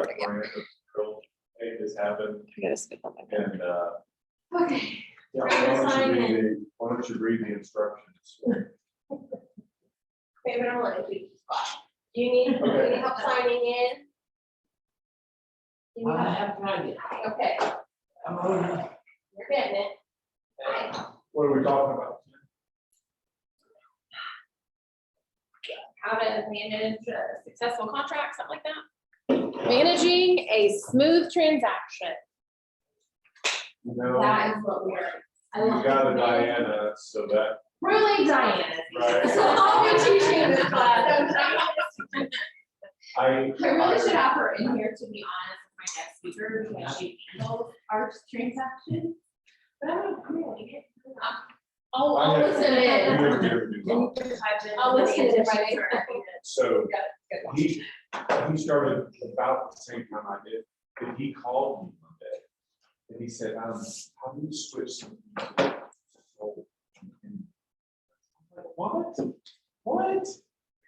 start again. Hey, this happened, I gotta speak on my phone. and, Okay. yeah, why don't you read the instructions? Favorite, I'll let you spot. Do you need help signing in? Do you need I help? have tried it. Okay, I'm over. you're getting it. Hi. What are we talking about? How to manage a successful contract, something like that. Managing a smooth transaction. You know, That is what we're. I you love got a it. Diana, so that, Really, Diana. Right. So I'll be teaching this class. I. I really should have her in here, to be honest, as my next speaker, because she handles our transactions. But I'm gonna leave it. I'll listen in. I'll listen in if I make her. So he started about the same time I did, and he called me one day. And he said, how do you switch some? What? Because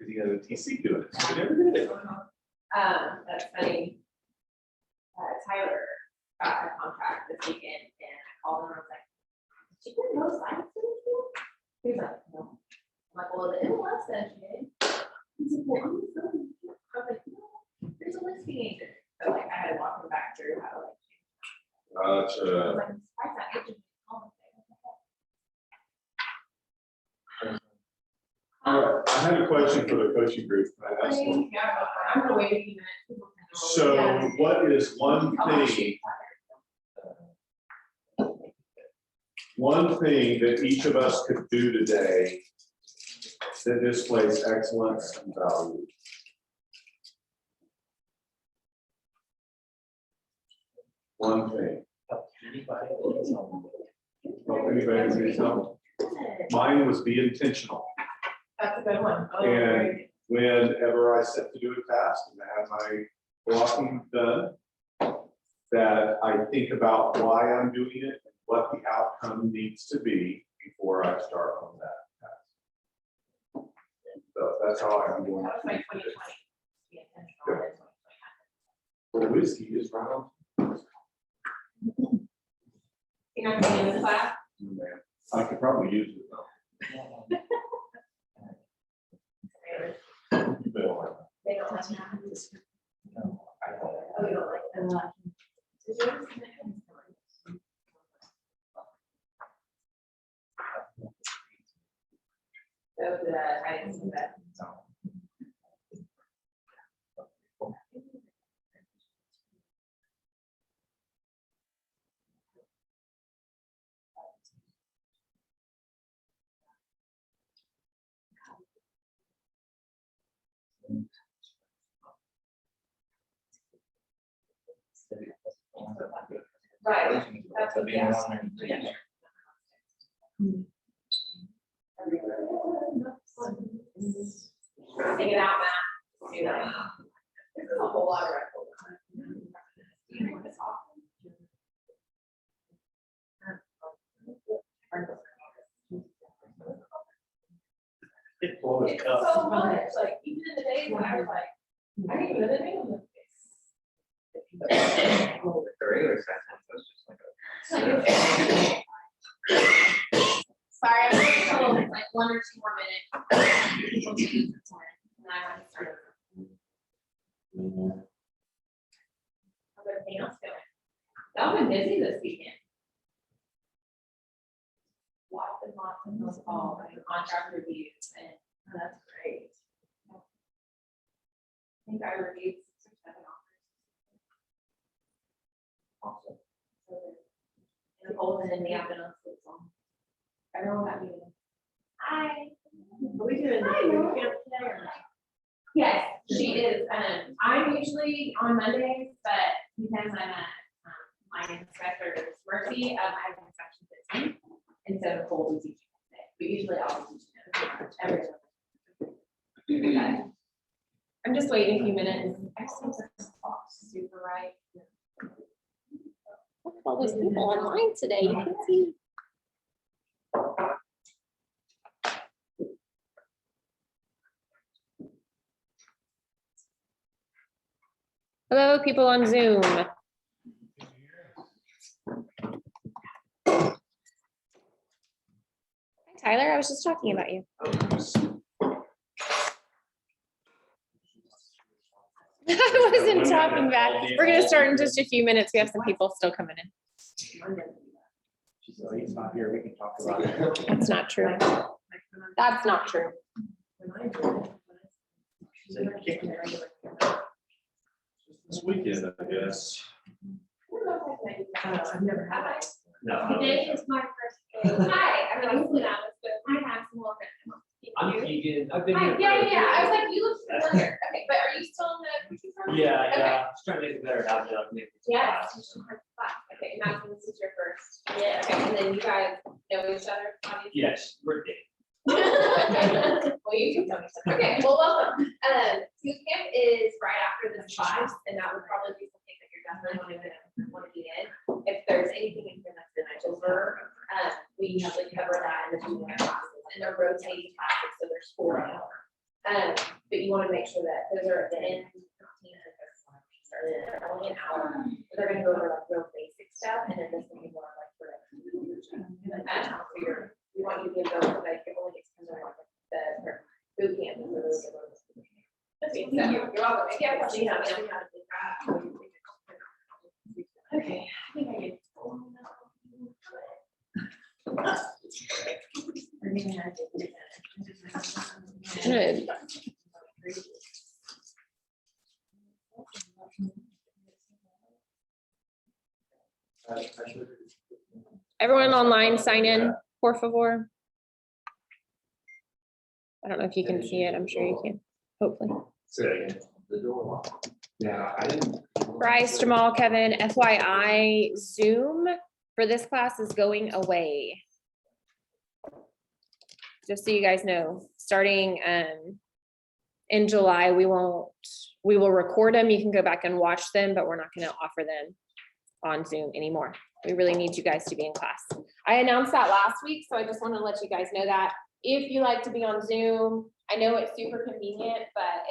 he has a TC doing it, so he never did it. That's funny. Tyler got a contract this weekend and I called him and I was like, did you get no silence in this deal? He was like, no. I'm like, well, the MLS said you did. He's like, well, I'm just going to. I was like, no, there's a listing agent. So like I had to walk him back through how to like. I was like, I'm surprised that agent didn't call me. All right, I have a question for the coaching group. Can I ask one? Yeah, I'm gonna wait a few minutes. So what is one thing that each of us could do today that displays excellence and value? One thing. Help anybody do something. Mine was be intentional. That's a good one. Oh, And great. whenever I set to do a task and I have my blocking done, that I think about why I'm doing it and what the outcome needs to be before I start on that task. So that's how I'm going. That was my 2020. Be intentional in 2020. The whiskey is round. You're not gonna be in the class? Man, I could probably use it though. They don't like that. Oh, you don't like them. Is yours? So the, I didn't see that. Right. That's what, yeah. Take it out, Matt. Do that. This is a whole lot of record. It's so much, like, even in the days when I was like, I didn't even know the name of this. The regular sentence was just like Sorry, I'm gonna go like 1 or 2 more minutes. And then I want to start over. How's everything else going? Y'all been busy this weekend. Lots and those calls and contract reviews, and that's great. I think I reviewed 6 or 7 offers. Awesome. And Colton and the ambulance was on. Everyone got meeting. Hi. Are we doing boot camp today or not? Yes, she is. I'm usually on Mondays, but because I'm at my inspector's mercy, I have an inspection 15. And so Nicole will teach today. But usually I'll teach every time. I'm just waiting a few minutes. I just think this clock's super right. Look at all these people online today. You can see. Hello, people on Zoom. Hi, Tyler, I was just talking about you. I wasn't talking back. We're gonna start in just a few minutes. We have some people still coming in. She's like, he's not here, we can talk about it. That's not true. That's not true. She's like, "Kick me." This weekend, I guess. I've never had it. No. Today is my first day. Hi, I mean, hopefully that was good. I have some more. I'm vegan, I've been here. Hi, for- yeah, I was like, you look familiar. Okay, but are you still in the cooking program? Yeah, Okay. yeah, just trying to make it better habit, like, make it Yes. class. Okay, imagine this is your first. Yeah. Okay, and then you guys know each other, obviously. Yes, we're dating. Well, you can tell me something. Okay, well, welcome. Youth camp is right after this class, and that would probably be something that you're definitely want to be in. If there's anything in here that's been over, we usually cover that in the junior classes, and they're rotating classes, so there's 4 an hour. But you want to make sure that those are at the end. They're only an hour, but they're gonna go over like real basic stuff, and then this will be more like for we want you to be able to like, it only gets kind of like the boot camp. Is really good one. Okay, so you're welcome. If you have questions, let me know. Okay, I think I get. Good. Everyone online, sign in, por favor. I don't know if you can see it. I'm sure you can, hopefully. The door locked. Yeah, I didn't. Bryce, Jamal, Kevin, FYI, Zoom for this class is going away. Just so you guys know, starting in July, we will record them. You can go back and watch them, but we're not gonna offer them on Zoom anymore. We really need you guys to be in class. I announced that last week, so I just want to let you guys know that. If you like to be on Zoom, I know it's super convenient, but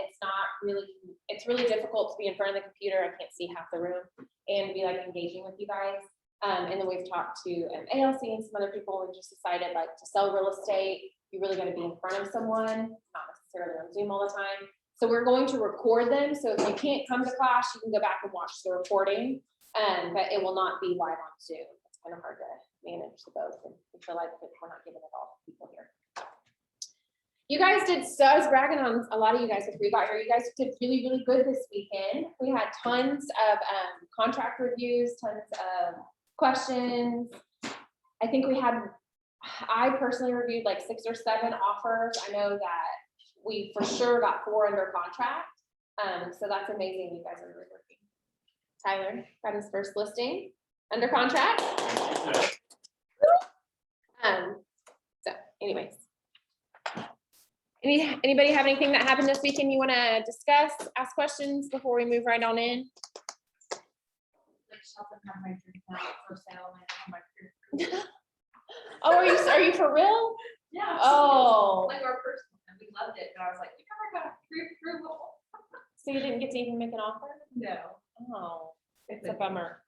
it's really difficult to be in front of the computer. I can't see half the room and be like engaging with you guys. And then we've talked to ALC and some other people. We just decided like to sell real estate, you really got to be in front of someone, not necessarily on Zoom all the time. So we're going to record them. So if you can't come to class, you can go back and watch the recording. But it will not be live on Zoom. It's kind of hard to manage the both. And we feel like we're not giving it all to people here. You guys did, so I was bragging on a lot of you guys before you got here. You guys did really, really good this weekend. We had tons of contract reviews, tons of questions. I think I personally reviewed like 6 or 7 offers. I know that we for sure got 4 under contract. So that's amazing. You guys are really working. Tyler got his first listing under contract. So anyways. Anybody have anything that happened this weekend you want to discuss, ask questions before we move right on in? Oh, are you for real? Yeah. Oh. Like our first one, we loved it, but I was like, you never got pre-approval. So you didn't get to even make an offer? No, Oh, it's a bummer.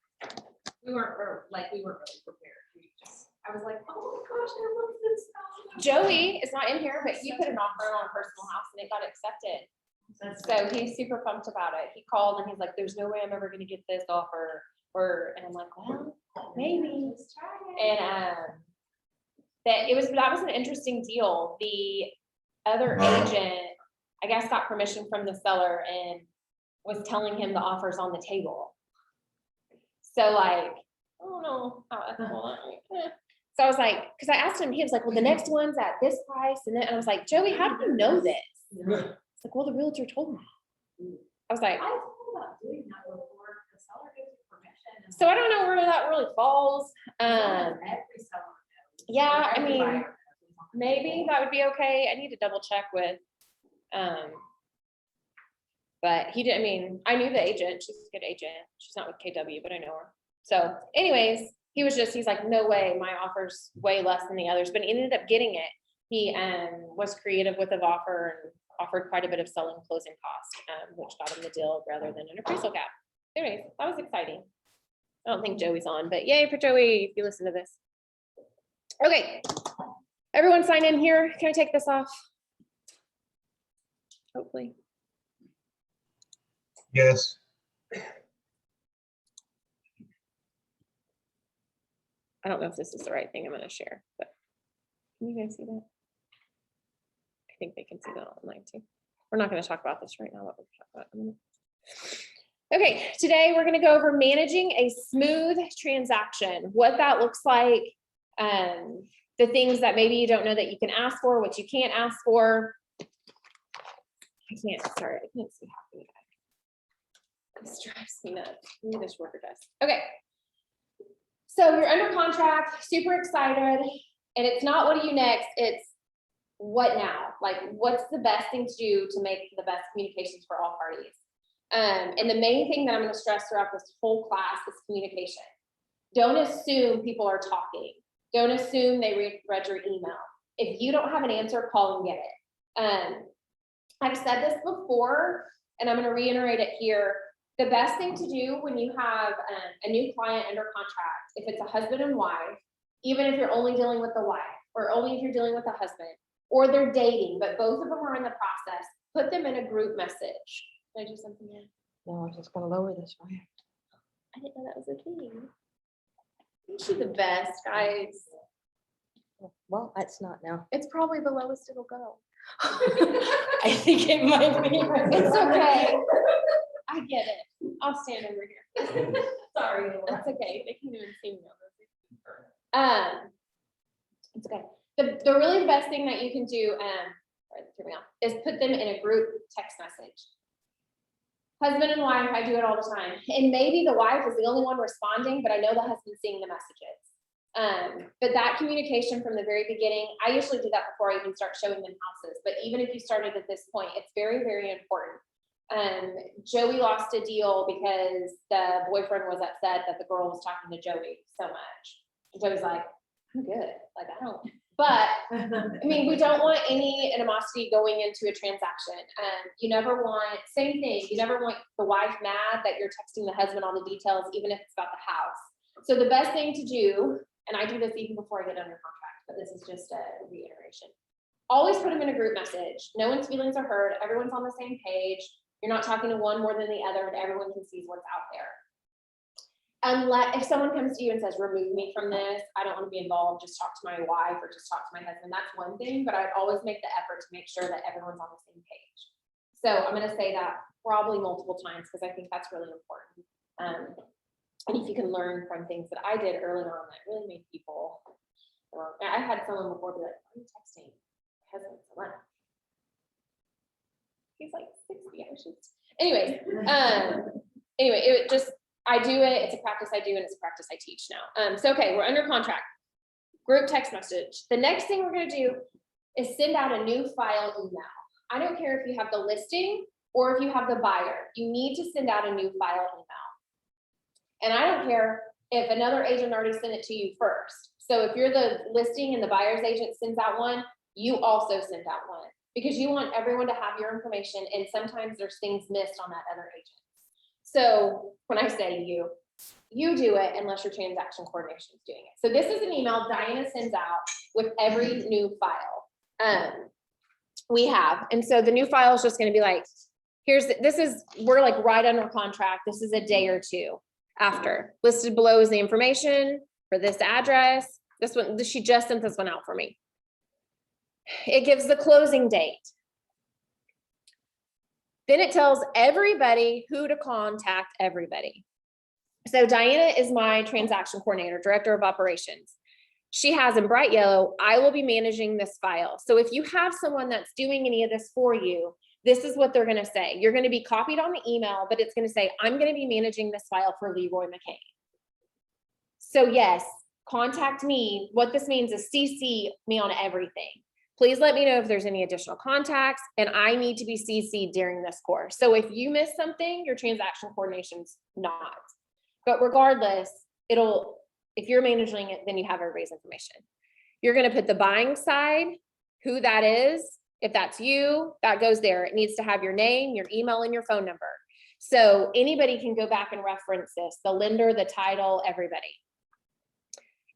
we weren't really prepared. I was like, oh my gosh, I love this stuff. Joey is not in here, but he put an offer on a personal house and it got accepted. So he's super pumped about it. He called and he's like, there's no way I'm ever gonna get this offer. And I'm like, well, maybe. And that was an interesting deal. The other agent, I guess, got permission from the seller and was telling him the offer's on the table. So like, I don't know how ethical that is. So I was like, because I asked him, he was like, well, the next one's at this price. And then I was like, Joey, how do you know this? It's like, well, the realtor told me. I was like, I thought about doing that before the seller gives permission. so I don't know where that really falls. Every seller knows. Yeah, I Every mean, buyer knows. maybe that would be okay. I need to double check with, but he did, I mean, I knew the agent, she's a good agent. She's not with KW, but I know her. So anyways, he's like, no way, my offer's way less than the others, but he ended up getting it. He was creative with the offer and offered quite a bit of selling closing cost, which got him the deal rather than an appraisal gap. Anyways, that was exciting. I don't think Joey's on, but yay for Joey if you listen to this. Okay, everyone sign in here. Can I take this off? Hopefully. Yes. I don't know if this is the right thing I'm gonna share, but can you guys see that? I think they can see that online too. We're not gonna talk about this right now. But we'll talk about it in a minute. Okay, today we're gonna go over managing a smooth transaction, what that looks like, the things that maybe you don't know that you can ask for, what you can't ask for. I can't see half of you guys. This drives me nuts. Maybe this worker does. Okay. So you're under contract, super excited, and it's not what do you next, it's what now? Like, what's the best thing to do to make the best communications for all parties? And the main thing that I'm going to stress throughout this whole class is communication. Don't assume people are talking. Don't assume they read your email. If you don't have an answer, call and get it. I've said this before, and I'm going to reiterate it here. The best thing to do when you have a new client under contract, if it's a husband and wife, even if you're only dealing with the wife, or only if you're dealing with the husband, or they're dating, but both of them are in the process, put them in a group message. Did I do something there? No, I was just gonna lower this for you. I didn't know that was a thing. She's the best, guys. Well, it's not now. It's probably the lowest it'll go. I think it might be. It's okay. I get it. I'll stand over here. Sorry. That's okay. They can't even see me on this. It's okay. The really best thing that you can do, is put them in a group text message. Husband and wife, I do it all the time. And maybe the wife is the only one responding, but I know the husband's seeing the messages. But that communication from the very beginning, I usually do that before I even start showing them houses. But even if you started at this point, it's very, very important. Joey lost a deal because the boyfriend was upset that the girl was talking to Joey so much. And Joey's like, I'm good. Like, I don't. But I mean, we don't want any animosity going into a transaction. You never want, same thing, you never want the wife mad that you're texting the husband all the details, even if it's about the house. So the best thing to do, and I do this even before I get under contract, but this is just a reiteration. Always put them in a group message. No one's feelings are hurt. Everyone's on the same page. You're not talking to one more than the other, and everyone can see what's out there. Unless, if someone comes to you and says, remove me from this, I don't want to be involved, just talk to my wife or just talk to my husband, that's one thing, but I'd always make the effort to make sure that everyone's on the same page. So I'm going to say that probably multiple times because I think that's really important. And if you can learn from things that I did early on that really made people, I had someone before be like, I'm texting my husband so much. He's like 60, I should. Anyways, anyway, it just, I do it, it's a practice I do, and it's a practice I teach now. So, okay, we're under contract. Group text message. The next thing we're gonna do is send out a new file email. I don't care if you have the listing or if you have the buyer, you need to send out a new file email. And I don't care if another agent already sent it to you first. So if you're the listing and the buyer's agent sends out one, you also send out one because you want everyone to have your information, and sometimes there's things missed on that other agent. So when I say you do it unless your transaction coordination is doing it. So this is an email Diana sends out with every new file we have. And so the new file is just going to be like, we're like right under contract. This is a day or two after. Listed below is the information for this address. This one, she just sent this one out for me. It gives the closing date. Then it tells everybody who to contact everybody. So Diana is my transaction coordinator, director of operations. She has in bright yellow, I will be managing this file. So if you have someone that's doing any of this for you, this is what they're going to say. You're going to be copied on the email, but it's going to say, I'm going to be managing this file for Leroy McCain. So yes, contact me. What this means is CC me on everything. Please let me know if there's any additional contacts, and I need to be CC'd during this course. So if you miss something, your transaction coordination's not. But regardless, if you're managing it, then you have everybody's information. You're going to put the buying side, who that is. If that's you, that goes there. It needs to have your name, your email, and your phone number. So anybody can go back and reference this, the lender, the title, everybody.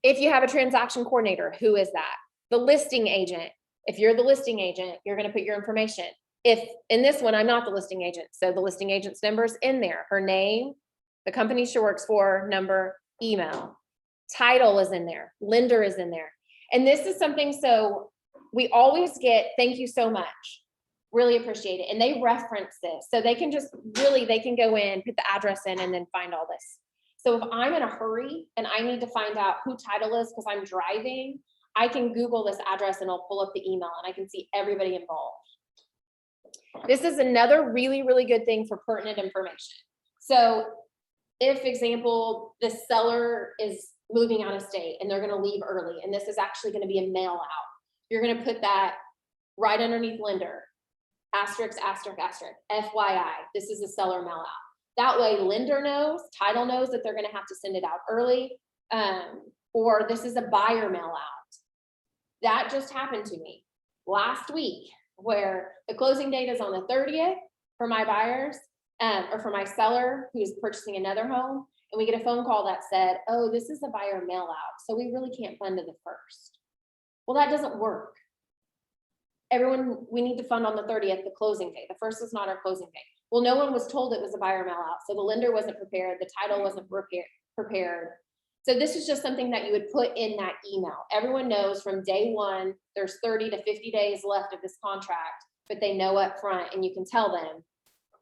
If you have a transaction coordinator, who is that? The listing agent. If you're the listing agent, you're gonna put your information. If, in this one, I'm not the listing agent, so the listing agent's number's in there, her name, the company she works for, number, email. Title is in there, lender is in there. And this is something, so we always get, thank you so much. Really appreciate it. And they reference this, so they can just really, they can go in, put the address in, and then find all this. So if I'm in a hurry and I need to find out who title is because I'm driving, I can Google this address and I'll pull up the email and I can see everybody involved. This is another really, really good thing for pertinent information. So if, example, the seller is moving out of state and they're gonna leave early, and this is actually gonna be a mail out, you're gonna put that right underneath lender, asterisk, asterisk, asterisk, FYI, this is a seller mail out. That way lender knows, title knows that they're gonna have to send it out early, or this is a buyer mail out. That just happened to me last week, where the closing date is on the 30th for my buyers, or for my seller who's purchasing another home. And we get a phone call that said, oh, this is a buyer mail out, so we really can't fund to the 1st. Well, that doesn't work. Everyone, we need to fund on the 30th, the closing date. The 1st is not our closing date. Well, no one was told it was a buyer mail out, so the lender wasn't prepared, the title wasn't prepared. So this is just something that you would put in that email. Everyone knows from day one, there's 30 to 50 days left of this contract, but they know up front, and you can tell them,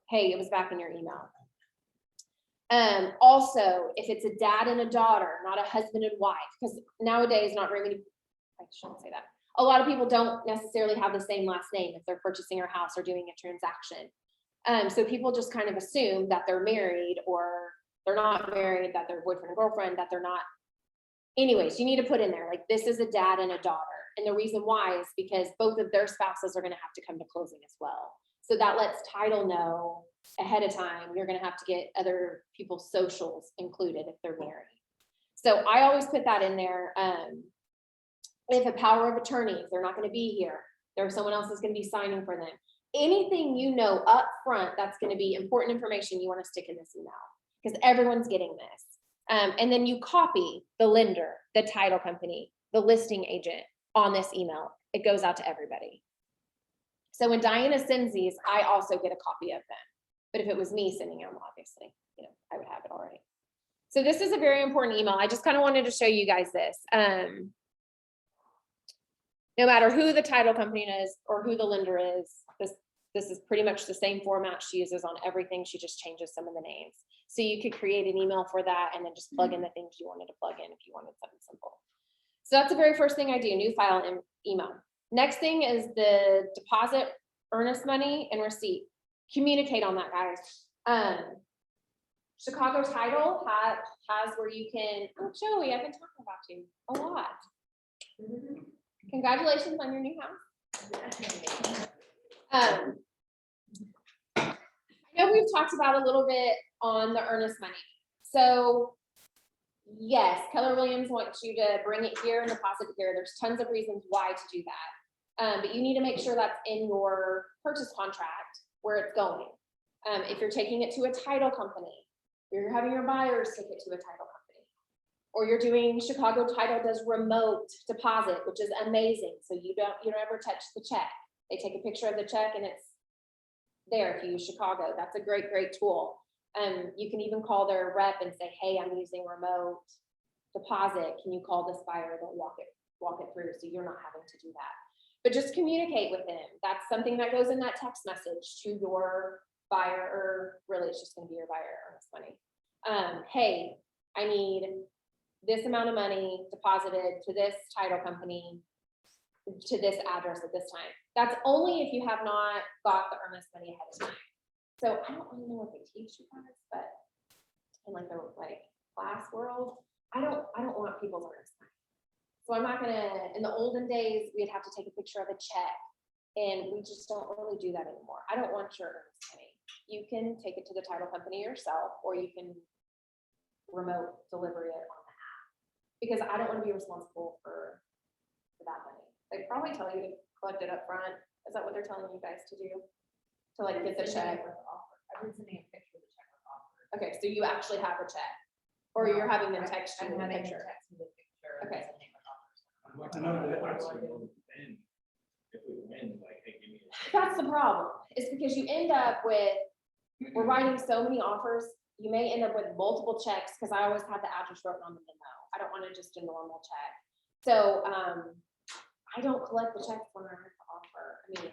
hey, it was back in your email. Also, if it's a dad and a daughter, not a husband and wife, because nowadays, not very many, I shouldn't say that. A lot of people don't necessarily have the same last name if they're purchasing a house or doing a transaction. So people just kind of assume that they're married, or they're not married, that they're boyfriend and girlfriend, that they're not. Anyways, you need to put in there, like, this is a dad and a daughter. And the reason why is because both of their spouses are gonna have to come to closing as well. So that lets title know ahead of time, you're gonna have to get other people's socials included if they're married. So I always put that in there. If a power of attorney, if they're not gonna be here, there's someone else is gonna be signing for them. Anything you know up front that's gonna be important information you wanna stick in this email, because everyone's getting this. And then you copy the lender, the title company, the listing agent on this email. It goes out to everybody. So when Diana sends these, I also get a copy of them. But if it was me sending them, obviously, I would have it already. So this is a very important email. I just kind of wanted to show you guys this. No matter who the title company is or who the lender is, this is pretty much the same format she uses on everything. She just changes some of the names. So you could create an email for that and then just plug in the things you wanted to plug in if you wanted something simple. So that's the very first thing I do, new file and email. Next thing is the deposit, earnest money, and receipt. Communicate on that, guys. Chicago Title has where you can, oh, Joey, I've been talking about you a lot. Congratulations on your new house. I know we've talked about a little bit on the earnest money. So yes, Keller Williams wants you to bring it here and deposit it here. There's tons of reasons why to do that. But you need to make sure that's in your purchase contract where it's going. If you're taking it to a title company, you're having your buyers take it to a title company, or you're doing, Chicago Title does remote deposit, which is amazing. So you don't ever touch the check. They take a picture of the check and it's there if you use Chicago. That's a great, great tool. You can even call their rep and say, hey, I'm using remote deposit. Can you call this buyer? They'll walk it through, so you're not having to do that. But just communicate with them. That's something that goes in that text message to your buyer, or really it's just gonna be your buyer earnest money. Hey, I need this amount of money deposited to this title company to this address at this time. That's only if you have not got the earnest money ahead of time. So I don't really know what they teach you guys, but in like the class world, I don't want people's earnest money. So I'm not gonna, in the olden days, we'd have to take a picture of a check, and we just don't really do that anymore. I don't want your earnest money. You can take it to the title company yourself, or you can remote delivery it on the app, because I don't want to be responsible for that money. They probably tell you to collect it up front, Is that what they're telling you guys to do? To like get the check? I've been sending a picture of the check with offer. Okay, so you actually have a check? Or you're having them text you I'm a having them picture? text me the picture. and Okay. sending with offers. I know that actually will win. If we win, like, hey, give me a. That's the problem, is because you end up with, we're writing so many offers, you may end up with multiple checks, because I always have the address written on the memo. I don't want to just a normal check. So, I don't collect the checks when I have the offer. I mean,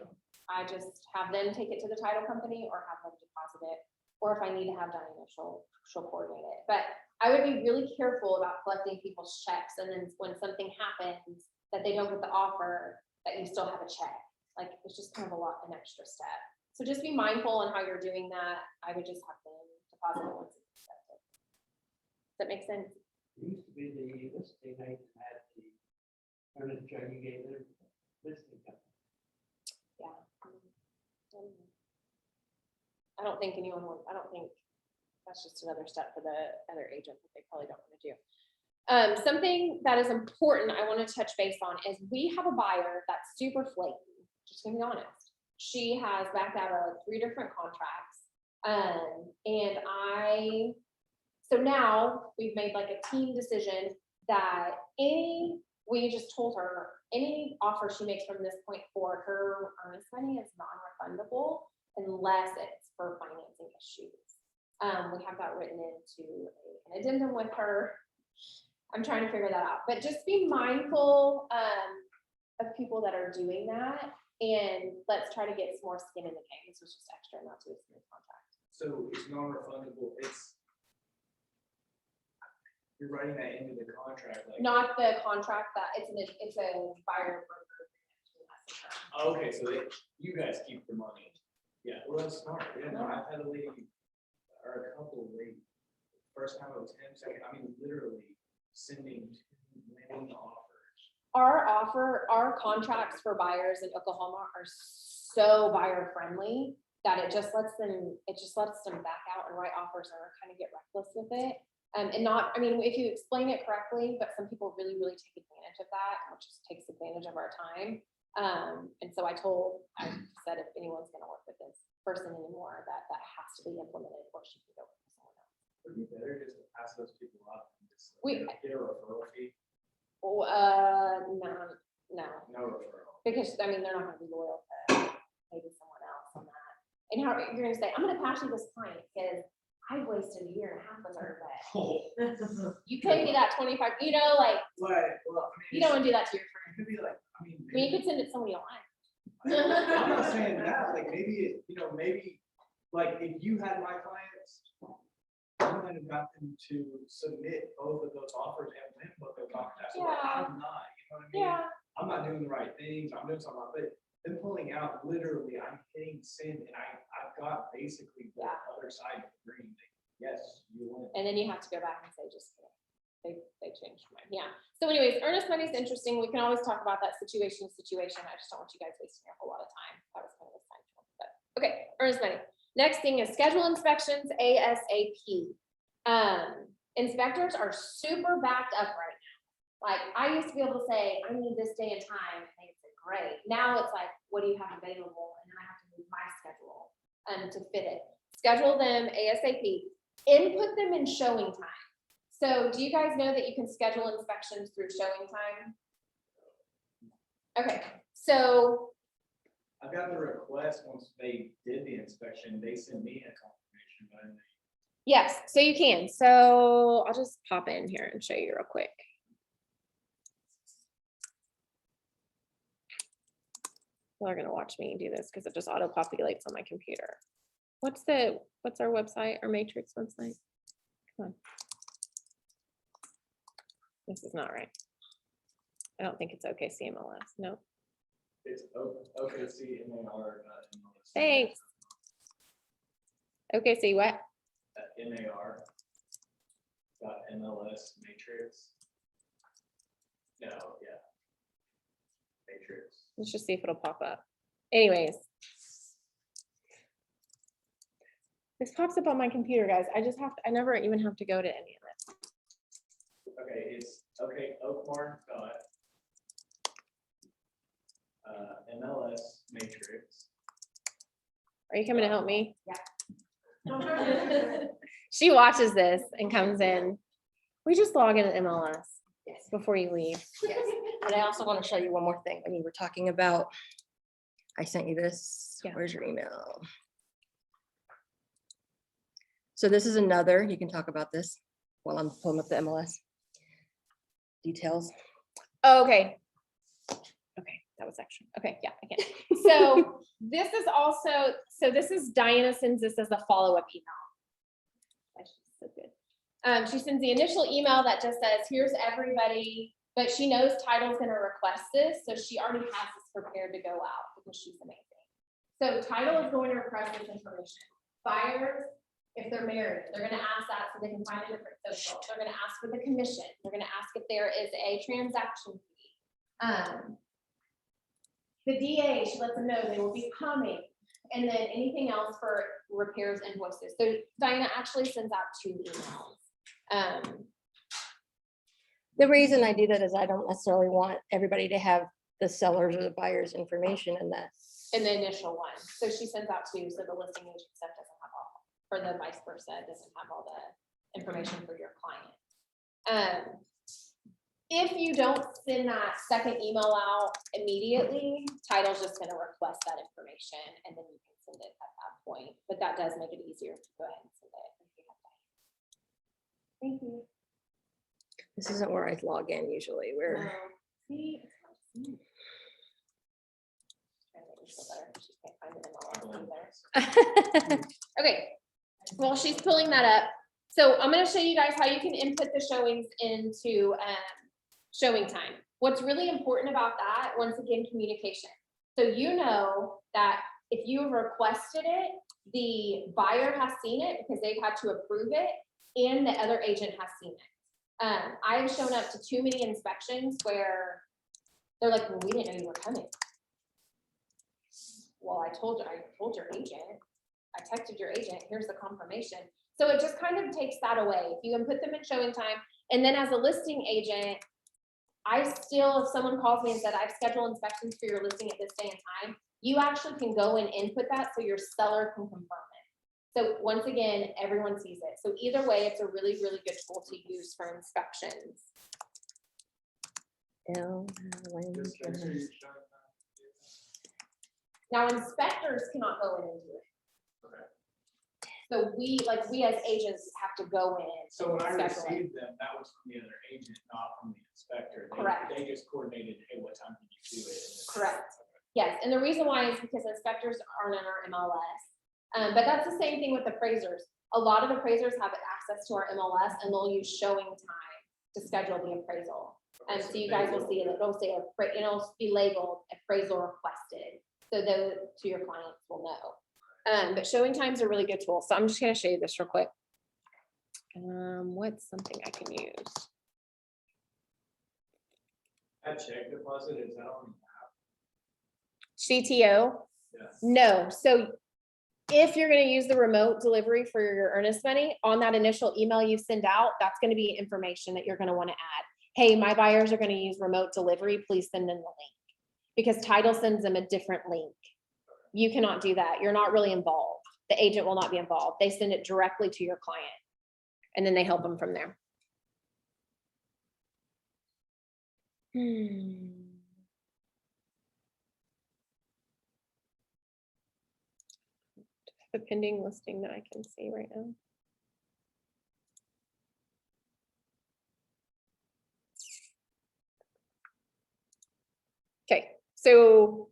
I just have them take it to the title company or have them deposit it. Or if I need to have Diana, she'll coordinate it. But I would be really careful about collecting people's checks, and then when something happens that they don't get the offer, that you still have a check. Like, it's just kind of an extra step. So just be mindful on how you're doing that. I would just have them deposit it once it's accepted. Does that make sense? It used to be the listing agent had the furniture you gave them listing company. Yeah. I don't think I don't think that's just another step for the other agent that they probably don't want to do. Something that is important I want to touch base on is we have a buyer that's super flaky, just gonna be honest. She has backed out of 3 different contracts. So now we've made like a team decision that we just told her, any offer she makes from this point forward, her earnest money is non-refundable unless it's for financing issues. We have that written into an addendum with her. I'm trying to figure that out, but just be mindful of people that are doing that, and let's try to get some more skin in the game. This was just extra, not to a smooth contract. So it's non-refundable, you're writing that into the contract, like. Not the contract that it's a buyer broker agreement between us and her. Okay, so you guys keep the money. Yeah, well, that's smart. Yeah, no, I've had a lady, or a couple of ladies, first time it was him, second, I mean, literally sending 2 winning offers. Our contracts for buyers in Oklahoma are so buyer friendly that it just lets them back out and write offers or kind of get reckless with it. And not, I mean, if you explain it correctly, but some people really, really take advantage of that, which just takes advantage of our time. And so I said, if anyone's gonna work with this person anymore, that has to be implemented, or she can go with someone else. Would it be better just to pass those people up and just We- get a referral fee? No, No referral. because, I mean, they're not gonna be loyal to maybe someone else on that. And how, you're gonna say, I'm gonna pass you this client, because I wasted 1.5 years with her, but you paid me that 25, like, Well, I you don't wanna do that to your It friend. could be like, I mean, you could send it to somebody you don't like. I'm not saying that, like, maybe, maybe, like, if you had my clients, you might have got them to submit both of those offers and win both those offers. So Yeah. I'm not, you know what I mean? Yeah, I'm not doing the right things, I'm doing something wrong, but them pulling out, literally, I'm hitting send, and I've got basically the Yeah. other side agreeing that, yes, you win. and then you have to go back and say, just kidding. They changed mine, yeah. So anyways, earnest money is interesting. We can always talk about that situation to situation. I just don't want you guys wasting a whole lot of time. That was kind of a side track, but, okay, earnest money. Next thing is schedule inspections ASAP. Inspectors are super backed up right now. Like, I used to be able to say, I need this day and time, and they said, great. Now it's like, what do you have available? And then I have to move my schedule to fit it. Schedule them ASAP, input them in showing time. So do you guys know that you can schedule inspections through showing time? Okay, so I got the request, once they did the inspection, they sent me a confirmation, but I didn't. yes, so you can. So I'll just pop in here and show you real quick. Well, they're gonna watch me do this because it just auto populates on my computer. What's our website, our Matrix website? Come on. This is not right. I don't think it's OKC MLS. No. It's OKC NAR. Thanks. Okay, see what? NAR. MLS matrix. No, yeah. Matrix. Let's just see if it'll pop up. Anyways. This pops up on my computer, guys. I never even have to go to any of it. Okay, it's okay. Oakmar MLS matrix. Are you coming to help me? Yeah. She watches this and comes in. We just log in at MLS Yes. before you leave. And I also want to show you one more thing when you were talking about, I sent you this. Yeah. Where's your email? So this is another, you can talk about this while I'm pulling up the MLS details. Oh, okay. Okay, that was actually, okay, yeah, I can. So this is also, so this is Diana sends this as a follow-up email. That's just so good. She sends the initial email that just says, here's everybody, but she knows Title's gonna request this, so she already has this prepared to go out because she's amazing. So Title is going to request this information. Buyers, if they're married, they're gonna ask that so they can find a different social. They're gonna ask for the commission. They're gonna ask if there is a transaction fee. The DA, she lets them know they will be coming, and then anything else for repairs invoices. So Diana actually sends out 2 emails. The reason I do that is I don't necessarily want everybody to have the sellers or the buyers' information in that. In the initial one. So she sends out 2, so the listing agent stuff doesn't have all, or the vice versa, doesn't have all the information for your client. If you don't send that second email out immediately, Title's just gonna request that information and then you can send it at that point. But that does make it easier to go ahead and send it. If you have time. Thank you. This isn't where I log in usually, where, No, see, it's hard to see. Trying to make it feel better, she can't find it in the log either. Okay, well, she's pulling that up. So I'm gonna show you guys how you can input the showings into showing time. What's really important about that, once again, communication. So you know that if you requested it, the buyer has seen it because they've had to approve it and the other agent has seen it. I've shown up to too many inspections where they're like, well, we didn't know you were coming. Well, I told your agent, I texted your agent, here's the confirmation. So it just kind of takes that away. If you can put them in showing time, and then as a listing agent, I still, if someone calls me and said, I've scheduled inspections for your listing at this day and time, you actually can go and input that so your seller can confirm it. So once again, everyone sees it. So either way, it's a really, really good tool to use for inspections. Now inspectors cannot go in and do it. So we as agents have to go in. So when I and schedule it. received them, that was from the other agent, not from the inspector. Correct. They just coordinated, hey, what time can you do it? Correct. Yes, and the reason why is because inspectors aren't in our MLS. But that's the same thing with appraisers. A lot of appraisers have access to our MLS and they'll use showing time to schedule the appraisal. And so you guys will see it, it'll say, it'll be labeled appraisal requested. So those to your clients will know. But showing time's a really good tool. So I'm just gonna show you this real quick. What's something I can use? That check deposit, is that on? CTO? Yes. No, so if you're gonna use the remote delivery for your earnest money, on that initial email you send out, that's gonna be information that you're gonna wanna add. Hey, my buyers are gonna use remote delivery, please send in the link. Because Title sends them a different link. You cannot do that. You're not really involved. The agent will not be involved. They send it directly to your client. And then they help them from there. The pending listing that I can see right now. Okay, so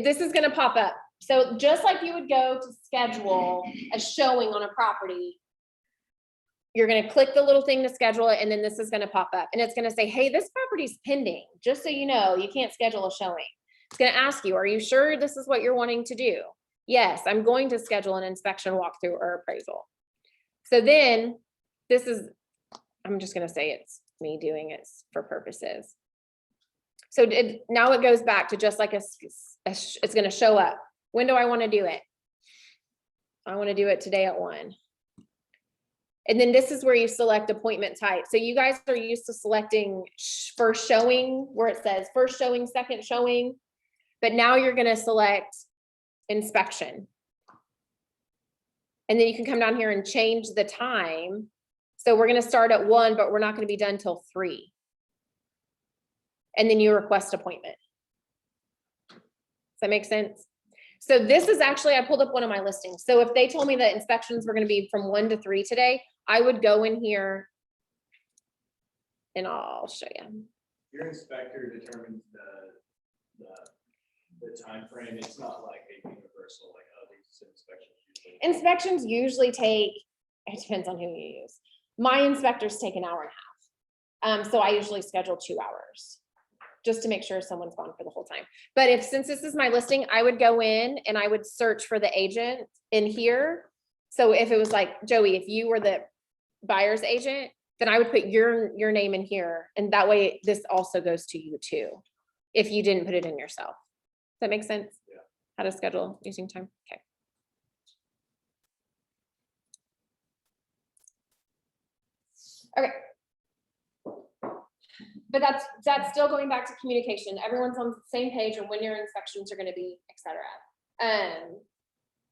this is gonna pop up. So just like you would go to schedule a showing on a property, you're gonna click the little thing to schedule it, and then this is gonna pop up, and it's gonna say, hey, this property's pending, just so you know, you can't schedule a showing. It's gonna ask you, are you sure this is what you're wanting to do? Yes, I'm going to schedule an inspection, walkthrough, or appraisal. So then, this is, I'm just gonna say it's me doing it for purposes. So now it goes back to just like it's gonna show up. When do I wanna do it? I wanna do it today at 1. And then this is where you select appointment type. So you guys are used to selecting first showing, where it says first showing, second showing. But now you're gonna select inspection. And then you can come down here and change the time. So we're gonna start at 1, but we're not gonna be done till 3. And then you request appointment. Does that make sense? So this is actually, I pulled up one of my listings. So if they told me that inspections were gonna be from 1 to 3 today, I would go in here and I'll show you. Your inspector determines the timeframe. It's not like a universal, like, oh, these inspections usually. Inspections usually take, it depends on who you use. My inspectors take an hour and a half. So I usually schedule 2 hours, just to make sure someone's gone for the whole time. But since this is my listing, I would go in and I would search for the agent in here. So if it was like, Joey, if you were the buyer's agent, then I would put your name in here. And that way this also goes to you too, if you didn't put it in yourself. Does that make sense? Yeah. How to schedule using time? Okay. Okay. But that's still going back to communication. Everyone's on the same page and when your inspections are gonna be, et cetera.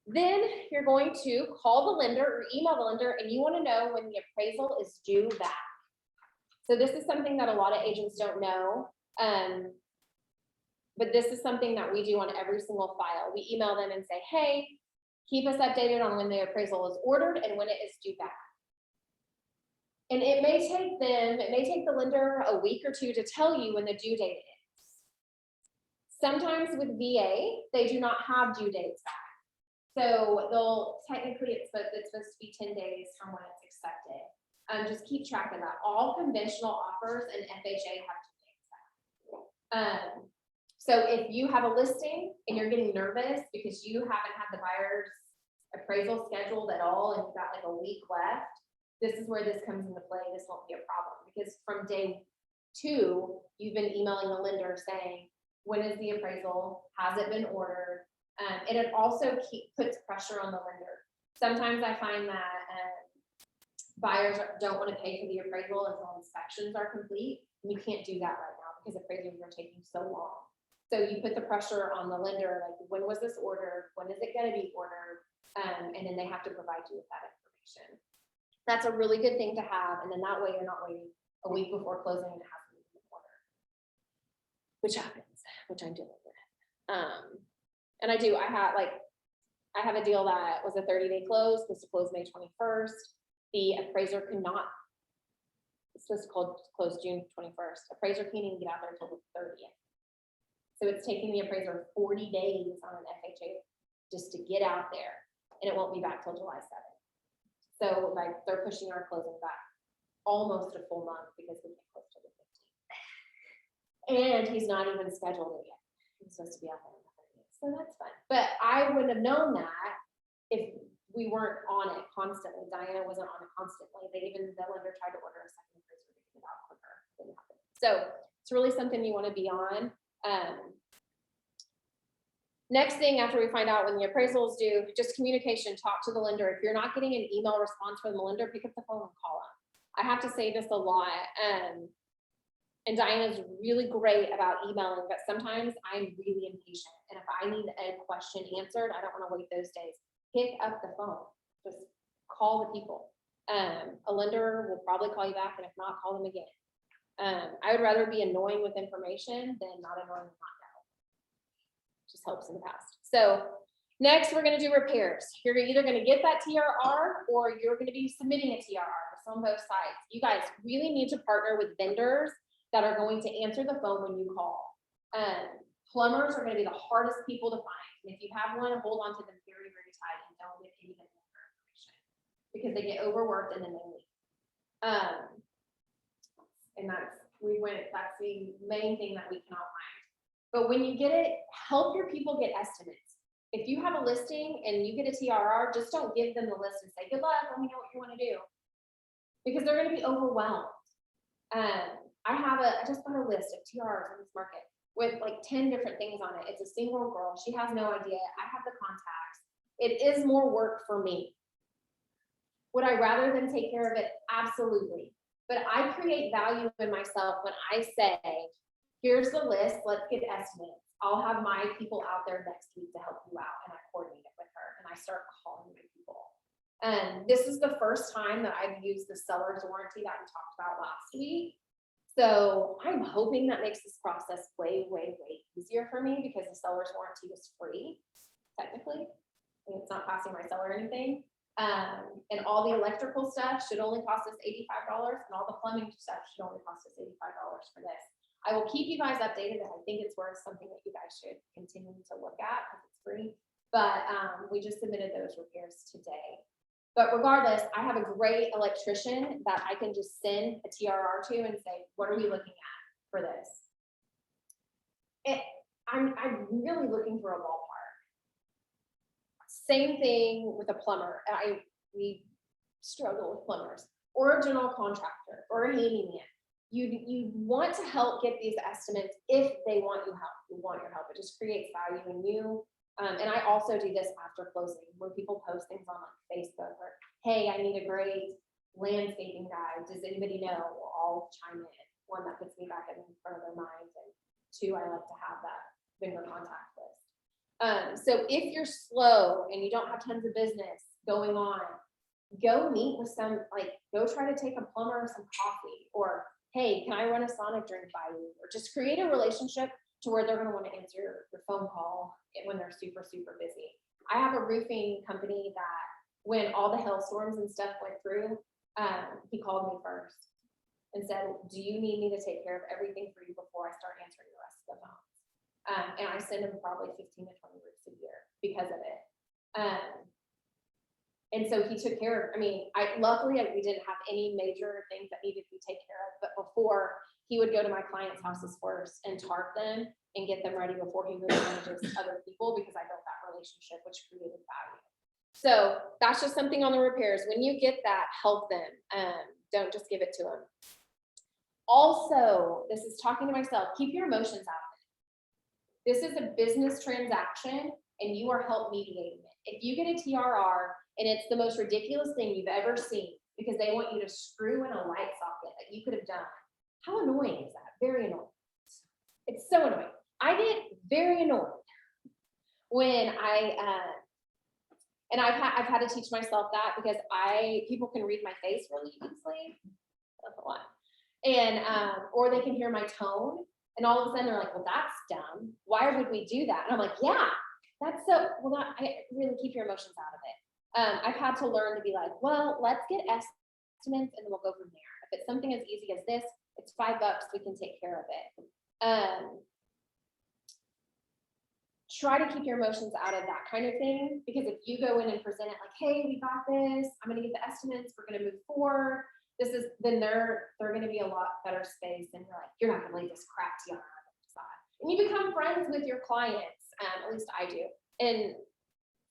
Then you're going to call the lender or email the lender and you wanna know when the appraisal is due back. So this is something that a lot of agents don't know. But this is something that we do on every single file. We email them and say, hey, keep us updated on when the appraisal is ordered and when it is due back. And it may take the lender a week or 2 to tell you when the due date is. Sometimes with VA, they do not have due dates back. So they'll technically, it's supposed to be 10 days from when it's accepted. Just keep track of that. All conventional offers and FHA have due dates back. So if you have a listing and you're getting nervous because you haven't had the buyer's appraisal scheduled at all and you've got like a week left, this is where this comes into play. This won't be a problem because from day 2, you've been emailing the lender saying, when is the appraisal? Has it been ordered? And it also puts pressure on the lender. Sometimes I find that buyers don't want to pay for the appraisal until inspections are complete. And you can't do that right now because appraisals are taking so long. So you put the pressure on the lender, like when was this ordered? When is it going to be ordered? And then they have to provide you with that information. That's a really good thing to have. And then that way you're not waiting a week before closing and it has to be ordered, which happens, which I'm dealing with. And I have a deal that was a 30-day close, supposed to close May 21st. The appraiser could not, it's supposed to close June 21st. Appraiser can't even get out there until the 30th. So it's taking the appraiser 40 days on an FHA just to get out there, and it won't be back till July 7th. So like they're pushing our closing back almost a full month because we can't close till the 15th. And he's not even scheduled it yet. He's supposed to be out there in the 30th. So that's fun. But I wouldn't have known that if we weren't on it constantly. Diana wasn't on it constantly. The lender tried to order a second appraiser to get it out quicker. Didn't happen. So it's really something you want to be on. Next thing after we find out when the appraisal is due, just communication, talk to the lender. If you're not getting an email response from the lender, pick up the phone and call them. I have to say this a lot. And Diana's really great about emailing, but sometimes I'm really impatient. And if I need a question answered, I don't want to wait those days. Pick up the phone, just call the people. A lender will probably call you back, and if not, call them again. I would rather be annoying with information than not annoying and not know. Just helps in the past. So next we're gonna do repairs. You're either gonna get that TRR or you're gonna be submitting a TRR. It's on both sides. You guys really need to partner with vendors that are going to answer the phone when you call. Plumbers are gonna be the hardest people to find. And if you have one, hold on to them very, very tight and don't give any of them information because they get overworked and then they leave. And that's the main thing that we cannot find. But when you get it, help your people get estimates. If you have a listing and you get a TRR, just don't give them the list and say, good luck, let me know what you want to do. Because they're going to be overwhelmed. I just got a list of TRRs in this market with like 10 different things on it. It's a single girl. She has no idea. I have the contacts. It is more work for me. Would I rather than take care of it? Absolutely. But I create value in myself when I say, here's the list, let's get estimates. I'll have my people out there next week to help you out, and I coordinate it with her, and I start calling my people. And this is the first time that I've used the seller's warranty that we talked about last week. So I'm hoping that makes this process way, way, way easier for me, because the seller's warranty was free, technically. And it's not costing my seller anything. And all the electrical stuff should only cost us $85, and all the plumbing stuff should only cost us $85 for this. I will keep you guys updated, and I think it's worth something that you guys should continue to look at, because it's free. But we just submitted those repairs today. But regardless, I have a great electrician that I can just send a TRR to and say, what are we looking at for this? I'm really looking for a ballpark. Same thing with a plumber. We struggle with plumbers, or a general contractor, or a handyman. You want to help get these estimates if they want your help. It just creates value in you. And I also do this after closing, where people post things on like Facebook, or, hey, I need a great landscaping guy. Does anybody know? I'll chime in. One, that puts me back in front of their minds, and two, I like to have that vendor contact list. So if you're slow and you don't have tons of business going on, go meet with go try to take a plumber some coffee, or, hey, can I run a Sonic drink by you? Or just create a relationship to where they're gonna wanna answer your phone call when they're super, super busy. I have a roofing company that when all the hailstorms and stuff went through, he called me first and said, do you need me to take care of everything for you before I start answering the rest of the phones? And I send him probably 15 to 20 roofs a year because of it. And so he took care of, luckily we didn't have any major things that needed to be taken care of, but before, he would go to my clients' houses first and tarp them and get them ready before he really manages other people, because I built that relationship, which created value. So that's just something on the repairs. When you get that, help them. Don't just give it to them. Also, this is talking to myself, keep your emotions out of it. This is a business transaction, and you are help mediating it. If you get a TRR and it's the most ridiculous thing you've ever seen, because they want you to screw in a light socket that you could have done, how annoying is that? Very annoying. It's so annoying. I get very annoyed when and I've had to teach myself that, because people can read my face really easily. That's a lot. And or they can hear my tone, and all of a sudden they're like, well, that's dumb. Why would we do that? And I'm like, yeah, that's so, I really keep your emotions out of it. I've had to learn to be like, well, let's get estimates and then we'll go from there. If it's something as easy as this, it's $5, we can take care of it. Try to keep your emotions out of that kind of thing, because if you go in and present it like, hey, we got this, I'm gonna get the estimates, we're gonna move forward, then they're gonna be a lot better space, and you're like, you're not gonna leave this crap TRR on the side. And you become friends with your clients, at least I do. And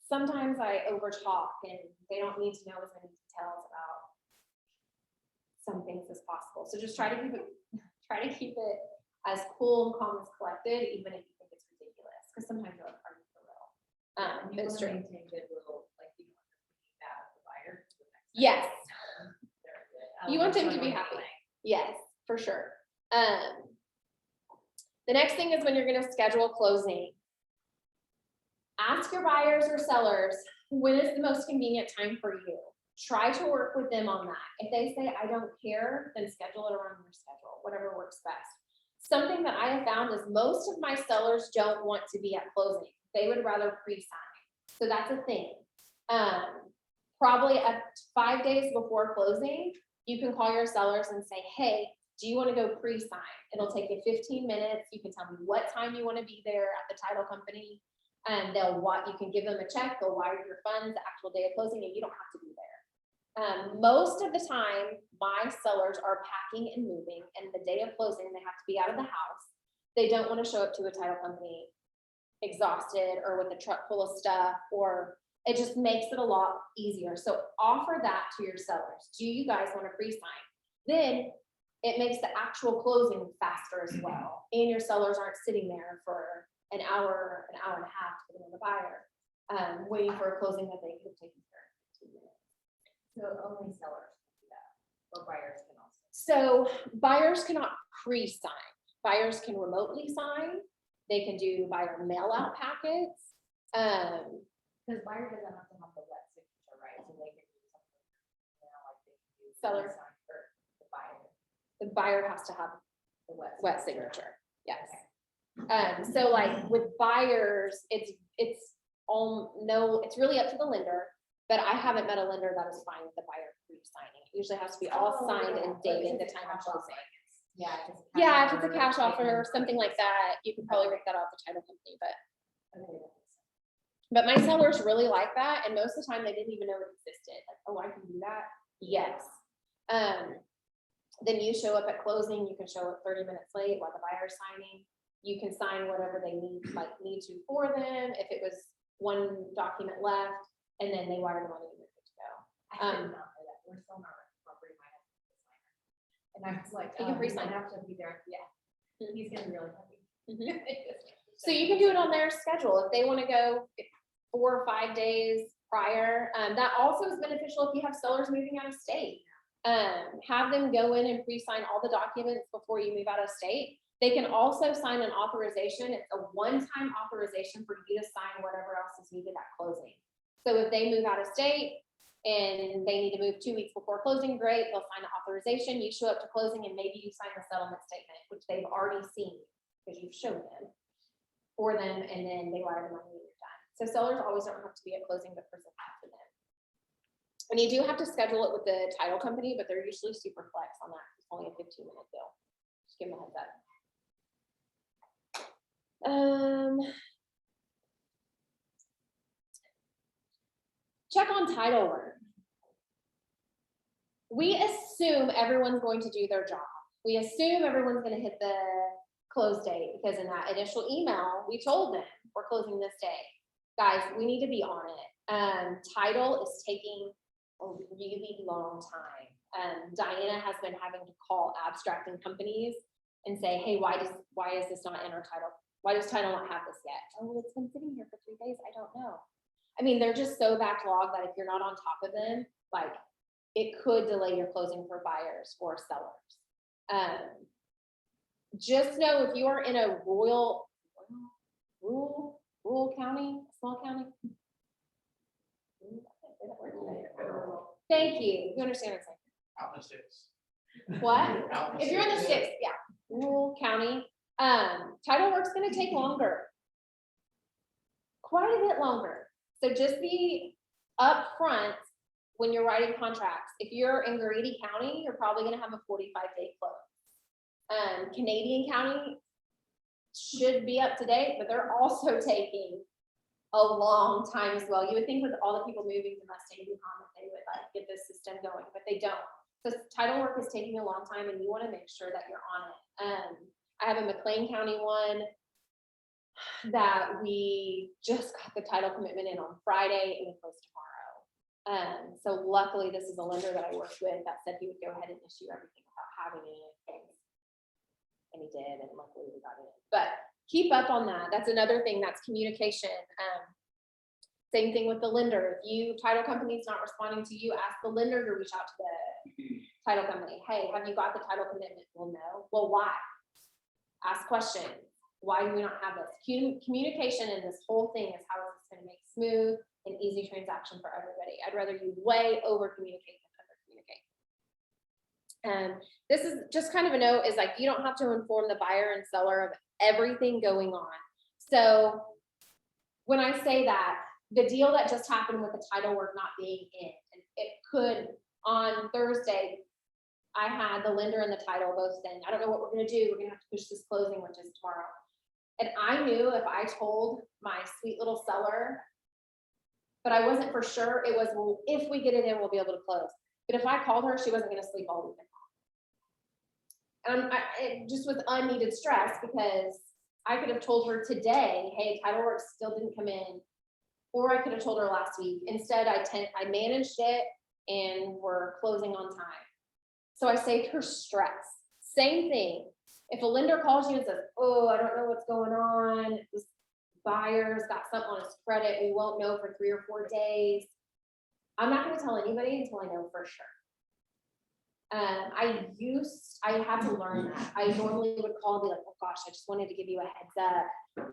sometimes I over talk, and they don't need to know as many details about some things as possible. So just try to keep it as cool and calm as collected, even if you think it's ridiculous, because sometimes you're like, are you for real? But it's true. Yes. You want them to be happy. Yes, for sure. The next thing is when you're going to schedule closing. Ask your buyers or sellers, when is the most convenient time for you? Try to work with them on that. If they say, I don't care, then schedule it around your schedule, whatever works best. Something that I have found is most of my sellers don't want to be at closing. They would rather pre-sign. So that's a thing. Probably 5 days before closing, you can call your sellers and say, hey, do you want to go pre-sign? It'll take you 15 minutes. You can tell me what time you want to be there at the title company, and you can give them a check, they'll wire your funds the actual day of closing, and you don't have to be there. Most of the time, my sellers are packing and moving, and the day of closing, they have to be out of the house. They don't want to show up to a title company exhausted or with a truck full of stuff, or it just makes it a lot easier. So offer that to your sellers. Do you guys want to pre-sign? Then it makes the actual closing faster as well. And your sellers aren't sitting there for an hour and a half to get on the buyer, waiting for a closing that they could have taken care of in 2 minutes. So only sellers can do that, or buyers can also. So buyers cannot pre-sign. Buyers can remotely sign. They can do buyer mail out packets. Because buyer doesn't have to have the wet signature, right? So they can do something, like they can do. Seller. sign for the buyer, The buyer has to have the wet. wet signature, yes. So like with buyers, it's no, it's really up to the lender, but I haven't met a lender that is fine with the buyer pre-signing. It usually has to be all Oh, signed yeah. and But dated if the it's time of cash offer, closing. Yeah. Yeah, if it's a cash offer or something like that, you can probably work that out with the title company, but. But my sellers really like that, and most of the time they didn't even know it existed, like, oh, I can do that, yes. Then you show up at closing, you can show up 30 minutes late while the buyer's signing. You can sign whatever they need to for them, if it was one document left, and then they wire the money and you're good to go. I did not know that, we're still not appropriate my husband to sign it. And I was like, He can oh, pre-sign. I have to be there, yeah, he's gonna be really happy. So you can do it on their schedule, if they wanna go 4 or 5 days prior, that also is beneficial if you have sellers moving out of state. Have them go in and pre-sign all the documents before you move out of state. They can also sign an authorization. It's a one-time authorization for you to sign whatever else is needed at closing. So if they move out of state and they need to move 2 weeks before closing, great, they'll sign the authorization. You show up to closing and maybe you sign the settlement statement, which they've already seen because you've shown them for them, and then they wire the money when you're done. So sellers always don't have to be at closing to present that to them. And you do have to schedule it with the title company, but they're usually super flex on that. It's only a 15-minute deal. Just give them a heads up. Check on title work. We assume everyone's going to do their job. We assume everyone's going to hit the close date because in that initial email, we told them we're closing this day. Guys, we need to be on it. Title is taking a really long time. Diana has been having to call abstracting companies and say, hey, why is this not in our title? Why does title not have this yet? Oh, well, it's been sitting here for 3 days. I don't know. I mean, they're just so backlogged that if you're not on top of them, like it could delay your closing for buyers or sellers. Just know if you are in a rural county, small county. Thank you. You understand what I'm saying? Out in the sticks. What? Out in the If you're in the sticks. sticks, yeah, rural county, title work's gonna take longer. Quite a bit longer. So just be upfront when you're writing contracts. If you're in Grady County, you're probably gonna have a 45-day close. Canadian County should be up to date, but they're also taking a long time as well. You would think with all the people moving to Mustang Yukon that they would like get this system going, but they don't. So title work is taking a long time and you want to make sure that you're on it. I have a McLean County one that we just got the title commitment in on Friday and we close tomorrow. So luckily this is a lender that I worked with that said he would go ahead and issue everything without having anything. And he did, and luckily we got it in. But keep up on that. That's another thing, that's communication. Same thing with the lender. If title company's not responding to you, ask the lender to reach out to the title company. Hey, have you got the title commitment? Well, no. Well, why? Ask questions. Why do we not have this? Communication in this whole thing is how it's going to make smooth and easy transaction for everybody. I'd rather you way over communicate than under communicate. This is just kind of a note is like, you don't have to inform the buyer and seller of everything going on. So when I say that, the deal that just happened with the title work not being in, and it could on Thursday, I had the lender and the title both saying, I don't know what we're gonna do. We're gonna have to push this closing, which is tomorrow. And I knew if I told my sweet little seller, but I wasn't for sure, it was, well, if we get it in, we'll be able to close. But if I called her, she wasn't gonna sleep all weekend. It just was unneeded stress because I could have told her today, hey, title work still didn't come in. Or I could have told her last week. Instead, I managed it and we're closing on time. So I saved her stress. Same thing. If a lender calls you and says, oh, I don't know what's going on, this buyer's got something on his credit, we won't know for 3 or 4 days. I'm not gonna tell anybody until I know for sure. I had to learn that. I normally would call and be like, oh gosh, I just wanted to give you a heads up.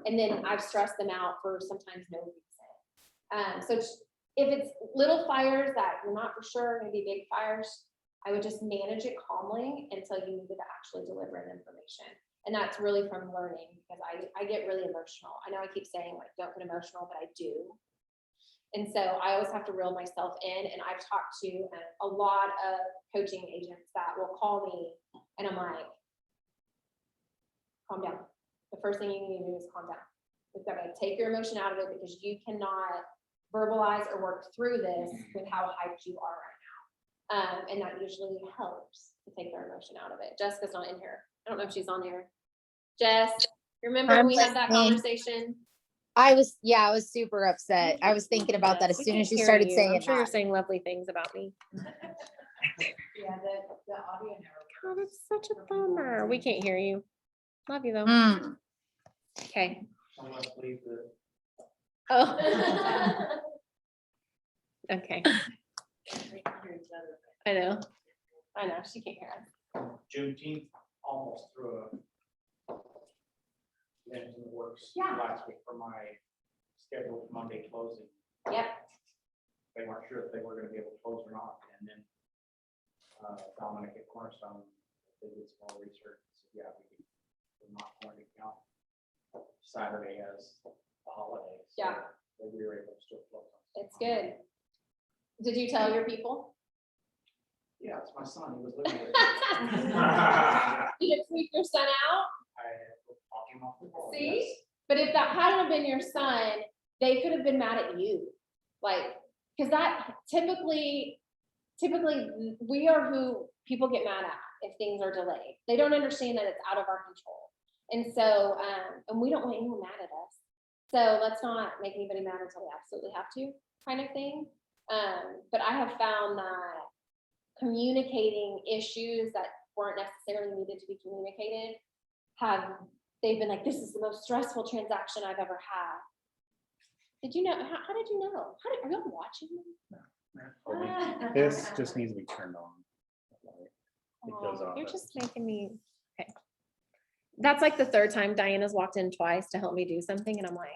And then I've stressed them out for sometimes no reason. So if it's little fires that you're not for sure gonna be big fires, I would just manage it calmly until you needed to actually deliver an information. And that's really from learning, because I get really emotional. I know I keep saying like, don't get emotional, but I do. And so I always have to reel myself in, and I've talked to a lot of coaching agents that will call me and I'm like, calm down. The first thing you need to do is calm down. We've got to take your emotion out of it, because you cannot verbalize or work through this with how hyped you are right now. And that usually helps to take their emotion out of it. Jessica's not in here. I don't know if she's on here. Jess, remember when I'm we had that listening. conversation? I was super upset. I was thinking about that as We soon can as you hear started you. saying I'm sure you're that. saying lovely things about me. Yeah, the audio never. Oh, that's such a bummer. We can't hear you. Love you though. Mm. Okay. Someone leave the Oh. Okay. I know. She can't hear us. Juneteenth almost threw a wrench in the works Yeah. last week for my scheduled Monday closing. Yep. They weren't sure if they were gonna be able to close or not, and then Dominic at Cornerstone, they did some more research, so yeah, we're not going to count Saturday as a holiday. So Yeah. we were able to still close. on It's good. Did you tell your people? Yeah, it's my son, he was living with me. You didn't freak your son out? I talked him off the ball. See? yes. But if that hadn't have been your son, they could have been mad at you. Like, because that typically we are who people get mad at if things are delayed. They don't understand that it's out of our control. And so, and we don't want anyone mad at us. So let's not make anybody mad until we absolutely have to, kind of thing. But I have found that communicating issues that weren't necessarily needed to be communicated they've been like, this is the most stressful transaction I've ever had. Did you know? How did you know? Are you watching? This just needs to be turned on. It goes Oh, off. you're just making me, okay. That's like the third time Diana's walked in twice to help me do something, and I'm like.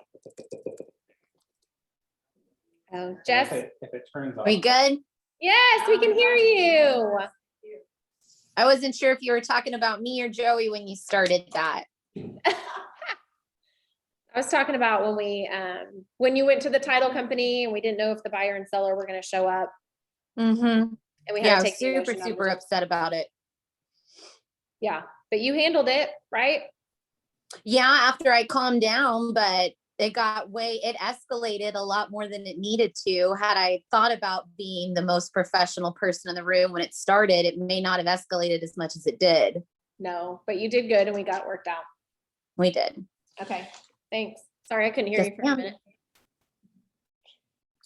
Oh, Jess, If it turns off. We good? yes, we can hear you. I wasn't sure if you were talking about me or Joey when you started that. I was talking about when you went to the title company and we didn't know if the buyer and seller were gonna show up, Mm-hmm. and we Yeah, had I to was take. the super, emotion out of super it. upset about it. Yeah, but you handled it, right? Yeah, after I calmed down, but it escalated a lot more than it needed to. Had I thought about being the most professional person in the room when it started, it may not have escalated as much as it did. No, but you did good and we got it worked out. We did. Okay, thanks. Sorry, I couldn't hear Yes, you for a ma'am. minute.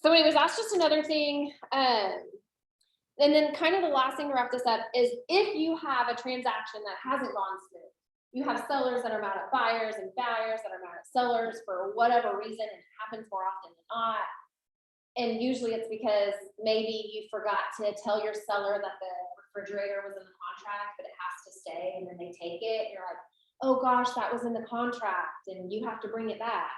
So anyways, that's just another thing. And then kind of the last thing to wrap this up is if you have a transaction that hasn't gone smooth, you have sellers that are mad at buyers and buyers that are mad at sellers for whatever reason, and it happens more often than not. And usually it's because maybe you forgot to tell your seller that the refrigerator was in the contract, but it has to stay, and then they take it. And you're like, oh gosh, that was in the contract and you have to bring it back.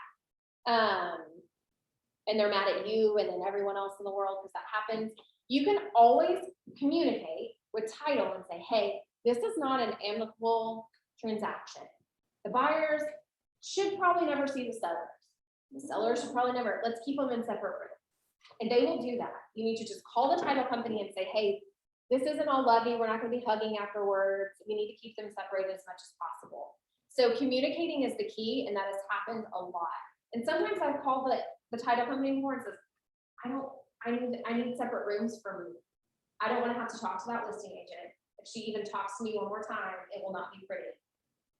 And they're mad at you and then everyone else in the world because that happens. You can always communicate with title and say, hey, this is not an amicable transaction. The buyers should probably never see the sellers. The sellers should probably never, let's keep them in separate rooms. And they will do that. You need to just call the title company and say, hey, this isn't all lovey. We're not going to be hugging afterwards. We need to keep them separated as much as possible. So communicating is the key, and that has happened a lot. And sometimes I've called the title company before and says, I need separate rooms for me. I don't want to have to talk to that listing agent. If she even talks to me one more time, it will not be pretty.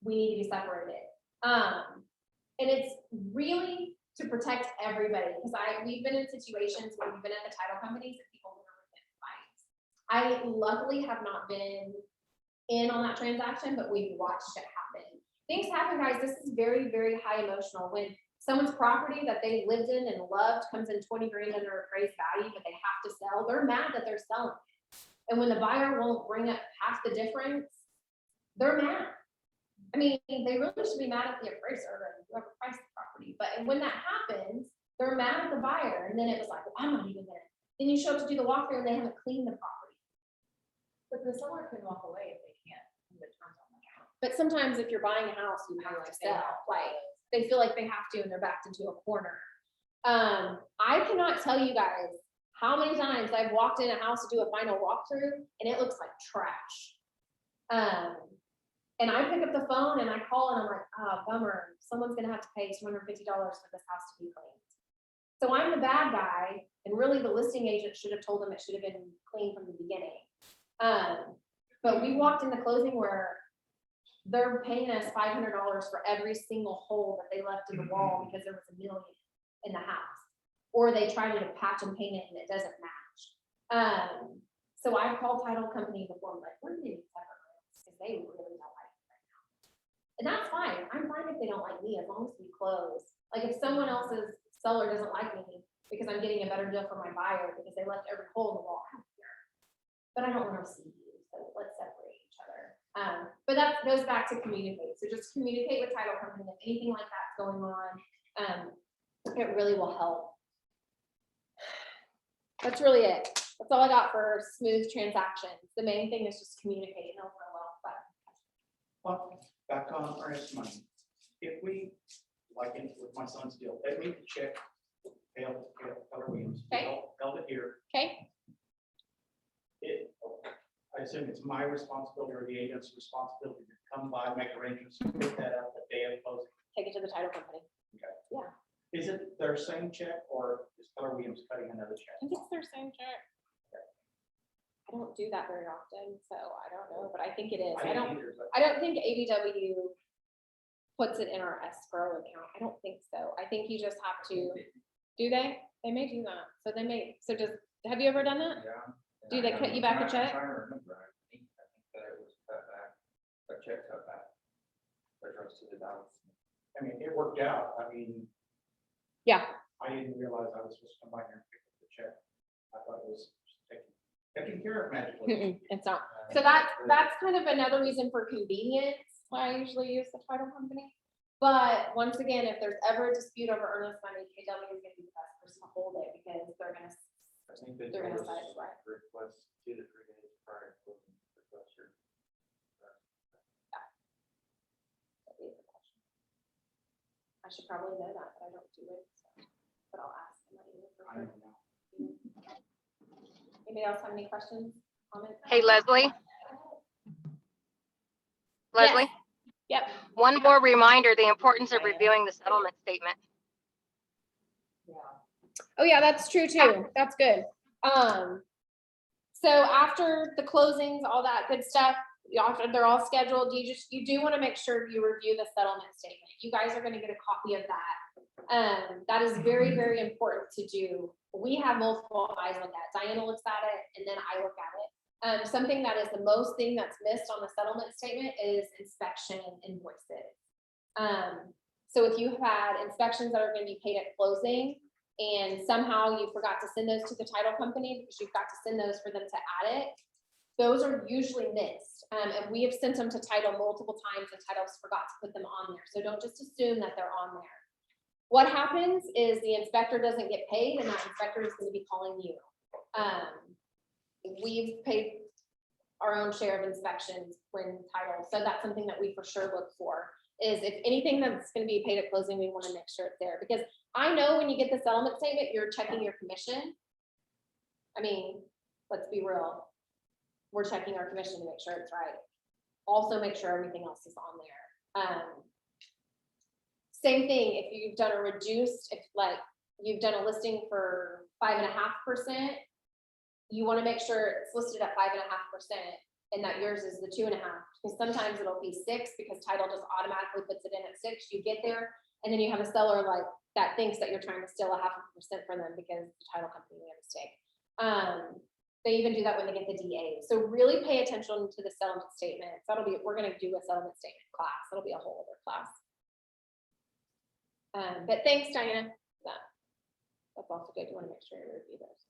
We need to be separated. And it's really to protect everybody, because we've been in situations where we've been at the title companies and people literally been fights. I luckily have not been in on that transaction, but we've watched it happen. Things happen, guys. This is very, very high emotional. When someone's property that they lived in and loved comes in 20 grand under appraised value, but they have to sell, they're mad that they're selling. And when the buyer won't bring up half the difference, they're mad. I mean, they really should be mad at the appraiser or whoever priced the property, but when that happens, they're mad at the buyer, and then it was like, well, I'm not even gonna. Then you show up to do the walkthrough and they haven't cleaned the property. But the seller can walk away if they can't, when the terms on the house. But sometimes if you're buying a house, you have to sell, like, they feel like they have to and they're backed into a corner. I cannot tell you guys how many times I've walked in a house to do a final walkthrough and it looks like trash. And I pick up the phone and I call and I'm like, oh, bummer, someone's gonna have to pay $250 for this house to be cleaned. So I'm the bad guy, and really the listing agent should have told them it should have been clean from the beginning. But we walked in the closing where they're paying us $500 for every single hole that they left in the wall because there was $1 million in the house. Or they tried to patch and paint it and it doesn't match. So I've called title company before, I'm like, we're gonna need separate rooms, because they really don't like it right now. And that's fine, I'm fine if they don't like me, as long as we close. Like if someone else's seller doesn't like me because I'm getting a better deal for my buyer because they left every hole in the wall, I don't care. But I don't want to see you, so let's separate each other. But that goes back to communicate. So just communicate with title company if anything like that's going on. It really will help. That's really it. That's all I got for smooth transactions. The main thing is just communicate and overall well. But Well, back on earnest money. If we, like in with my son's deal, they made the check, Keller Williams, Okay. held it here. okay, I assume it's my responsibility or the agent's responsibility to come by, make arrangements, pick that up the day of closing. take it to the title company. Is it their same check or is Keller Williams cutting another I check? think it's their same check. I don't do that very often, so I don't know, but I think it is. I don't either, but think ABW puts it in our escrow account. I don't think so. I think you just have to, do they? They may do that. So they may, so just, have you ever done that? Yeah. Do they cut you back a check? I'm trying to remember, I think that it was cut back, a check cut back. Addressed to the balance. I mean, it worked out. I mean, Yeah, I didn't realize I was supposed to come by here and pick up the check. I thought it was just taken care of magically. mm-mm, it's not. So that's kind of another reason for convenience, why I usually use the title company. But once again, if there's ever a dispute over earnest money, KW is gonna be the best person to hold it because they're gonna, I think they they're told gonna us cite it right. request 2 to 3 days prior to closing. Request your- I should probably know that, but I don't do it, so, but I'll ask. I'm not even for I sure. don't know. Anybody else have any questions, comments? Hey, Leslie? Leslie, Yep. one more reminder, the importance of reviewing the settlement statement. Oh yeah, that's true too. That's good. So after the closings, all that good stuff, after they're all scheduled, you do want to make sure you review the settlement statement. You guys are gonna get a copy of that. That is very, very important to do. We have multiple eyes look at it. Diana looks at it and then I look at it. Something that is the most thing that's missed on the settlement statement is inspection invoices. So if you have had inspections that are gonna be paid at closing and somehow you forgot to send those to the title company because you've got to send those for them to add it, those are usually missed. And we have sent them to title multiple times and titles forgot to put them on there. So don't just assume that they're on there. What happens is the inspector doesn't get paid and that inspector is gonna be calling you. We've paid our own share of inspections when title, so that's something that we for sure look for, is if anything that's gonna be paid at closing, we wanna make sure it's there, because I know when you get the settlement statement, you're checking your commission. I mean, let's be real. We're checking our commission to make sure it's right. Also make sure everything else is on there. Same thing, if you've done a reduced, if like you've done a listing for 5.5%, you want to make sure it's listed at 5.5% and that yours is the 2.5, because sometimes it'll be 6 because title just automatically puts it in at 6. You get there and then you have a seller like that thinks that you're trying to steal 0.5% from them because the title company made a mistake. They even do that when they get the DA. So really pay attention to the settlement statement. That'll be, we're going to do a settlement statement class. That'll be a whole other class. But thanks, Diana. That's also good. You want to make sure you review those.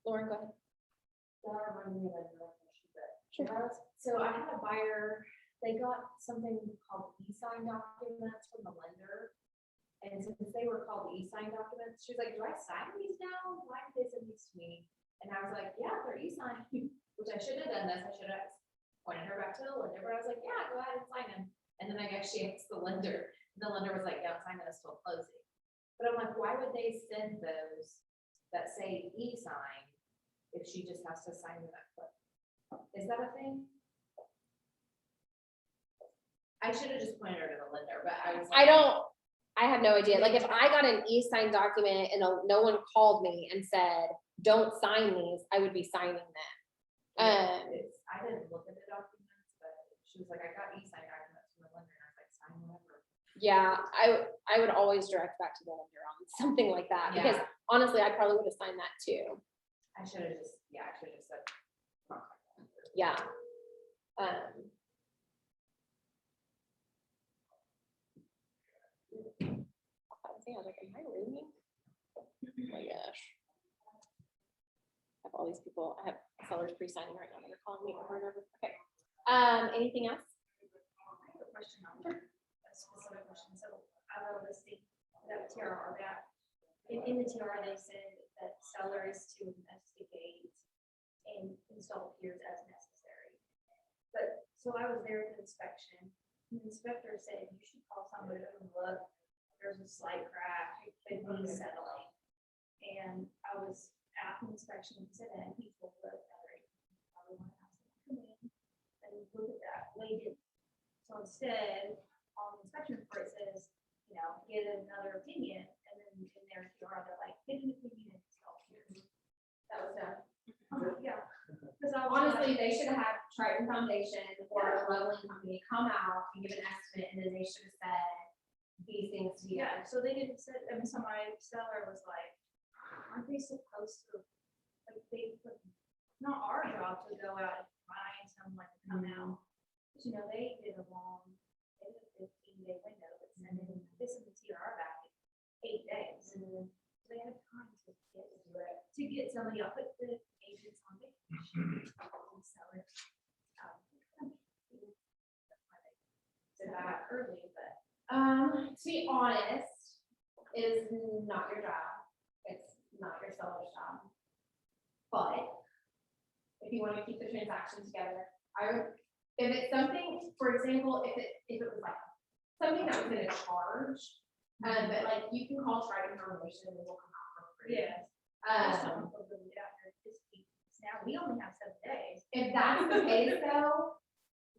Lauren, go ahead. So I had a buyer, they got something called e-sign documents from the lender. And since they were called e-sign documents, she's like, do I sign these now? Why did they send these to me? And I was like, yeah, they're e-sign, which I should have done this. I should have pointed her back to the lender, but I was like, yeah, go ahead and sign them. And then I guess she asked the lender. The lender was like, don't sign those till closing. But I'm like, why would they send those that say e-sign if she just has to sign them at click? Is that a thing? I should have just pointed her to the lender, but I was like. I have no idea. Like if I got an e-sign document and no one called me and said, don't sign these, I would be signing them. I didn't look at the documents, but she was like, I got e-sign documents from the lender, and I was like, sign whatever. Yeah, I would always direct back to the lender on something like that, because Yeah. honestly, I probably would have signed that too. I should have just, yeah, I should have just said. Yeah. I was like, am I reading? Oh my gosh. I have all these people, I have sellers pre-signing right now, they're calling me over and over. Okay. Anything else? I have a question on a specific question. So I know this thing that TRR got, in the TRR, they said that seller is to investigate and install piers as necessary. But, so I was there at the inspection, and the inspector said, you should call somebody to look, there's a slight crack, it could be settling. And I was at the inspection incident, he told the other agent, probably want to have someone come in and look at that, waited. So instead, on the inspection report, it says, you know, get another opinion, and then in there, they're like, get an opinion and install here. That was done. Yeah. Because I was Honestly, they should have had Triton Foundation or a leveling company come out and give an estimate, and then they should have said these things to be done. yeah, so they didn't say, I mean, so my seller was like, aren't they supposed to, like, it's not our job to go out and find someone to come out. But, you know, they did a 15-day window, but sending this in the TRR back in 8 days. And they had time to get somebody, I'll put the agents on vacation. Seller. So that early, but. To be honest, it is not your job. It's not your seller's job. But if you want to keep the transaction together, if it's something, for example, if it was like something that was in a charge, but like you can call Triton Foundation and it will come out for free. Yeah. Now, we only have 7 days. If that's the case though,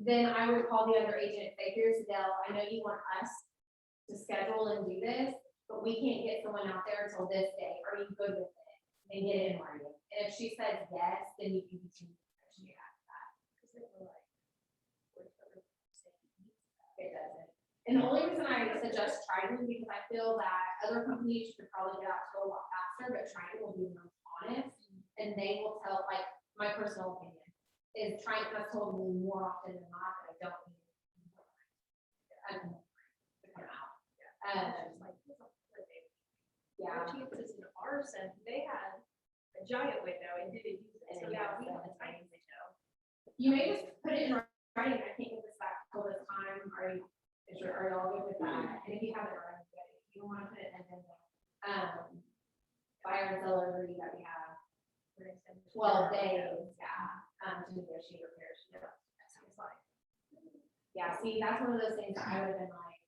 then I would call the other agent, say, here's the deal, I know you want us to schedule and do this, but we can't get someone out there until this day, are you good with it? And get it in writing, and if she says yes, then you can continue after that. Because they were like, It doesn't. And the only reason I suggest Triton is because I feel that other companies should probably get out to a lot faster, but Triton will be the most honest. And they will tell, like, my personal opinion is Triton has told me more often than not that I don't need to come out. Yeah. Chances in ours, and they had a giant window and didn't use it. So yeah, we have a tiny window. You may just put it in writing, I think if it's that till this time, are y'all good with that? And if you haven't already, if you don't want to put it in, then, buyer and seller agree that we have 12 days, to negotiate repairs. Yeah, see, that's one of those things that I would have been like,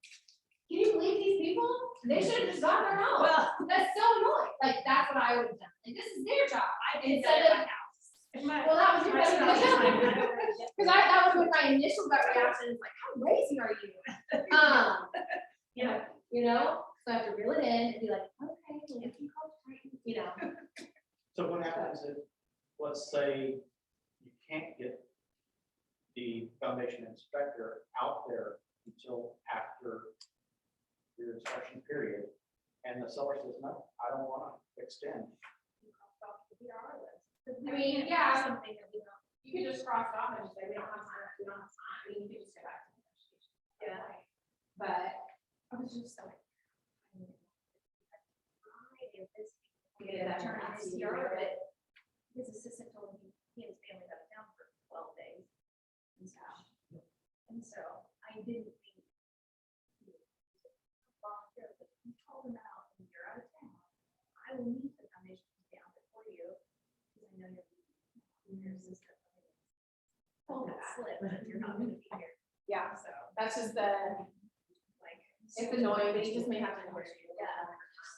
can you believe these people? They should have just got their house. Well, That's so annoying. Like, that's what I would have done. And this is their job. I did Instead that of, at my house. well, that was your My best spouse is like, I option. don't really get Because that was with my initial gut reaction, is like, how lazy are you? Yeah. You know, so I have to reel it in and be like, okay, well, if you call Triton, you know. So what happens if, let's say, you can't get the foundation inspector out there until after your inspection period, and the seller says, no, I don't want to extend. I mean, yeah. Something that we don't. You could just cross it off and just say, we don't have time, we don't have time, I mean, you could just go back to the negotiation. Yeah. But I was just like. If this. Yeah, that Attorney has this to be year, real. but his assistant told him he and his family got it down for 12 days. And so I didn't think. You told them out and you're out of town. I will meet the foundation down before you, because I know your sister. Hold that slip, you're not gonna be here, Yeah, so. that's just the, Like. it's annoying, but you just may have to. Yeah.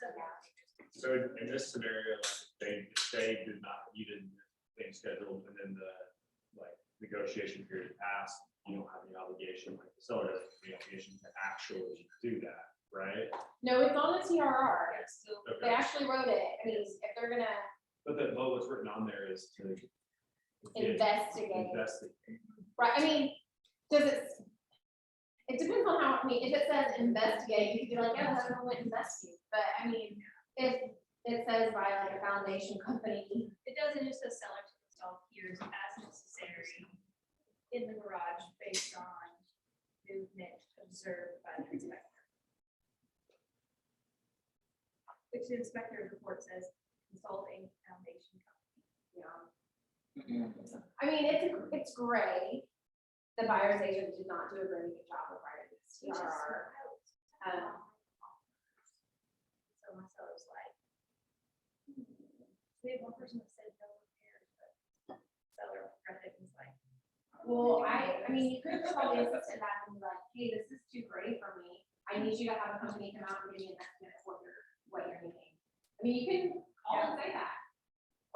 So, So in this scenario, they did not, you didn't, things scheduled, and then the, like, negotiation period passed, you don't have the obligation, like the seller doesn't have the obligation to actually do that, right? No, it's on the TRR. so They actually wrote it. I mean, if they're gonna But what's written on there is to. investigate, Investigate. right, I mean, does it depends on how, I mean, if it says investigate, you could be like, yeah, that's not what investigate, but I mean, if it says by like a foundation company, it doesn't just say seller to install piers as necessary in the garage based on movement observed by the inspector. Which the inspector report says consulting foundation company. yeah. I mean, it's gray. The buyer's agent did not do a very good job of writing this TRR. So my seller's like. We had one person that said no repairs, but seller read it and was like. Well, I mean, you could call the assistant back and be like, hey, this is too gray for me. I need you to have a company come out and give me an estimate of what you're needing. I mean, you can call and say that.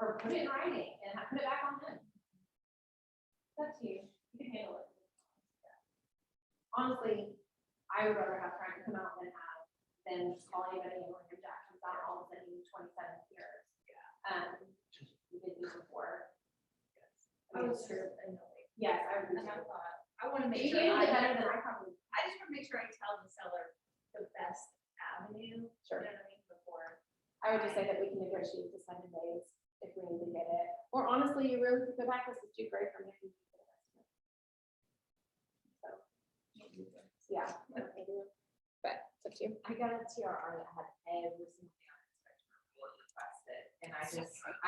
Or put it in writing and put it back on them. That's you. You can handle it. Honestly, I would rather have Frank come out than just call anybody and when Jack comes out, all of a sudden you need 27 years. We did this before. I was sure, I know. Yes, I would. And I thought, I want to make You sure, handled it I better than I probably. just want to make sure I tell the seller the best avenue. Sure. You know what I mean, before. I would just say that we can negotiate the 7 days if we need to get it. Or honestly, you really could go back, this is too great for me. So. Yeah. But it's up to you. I got a TRR that had every single thing on the inspection report requested, and I just,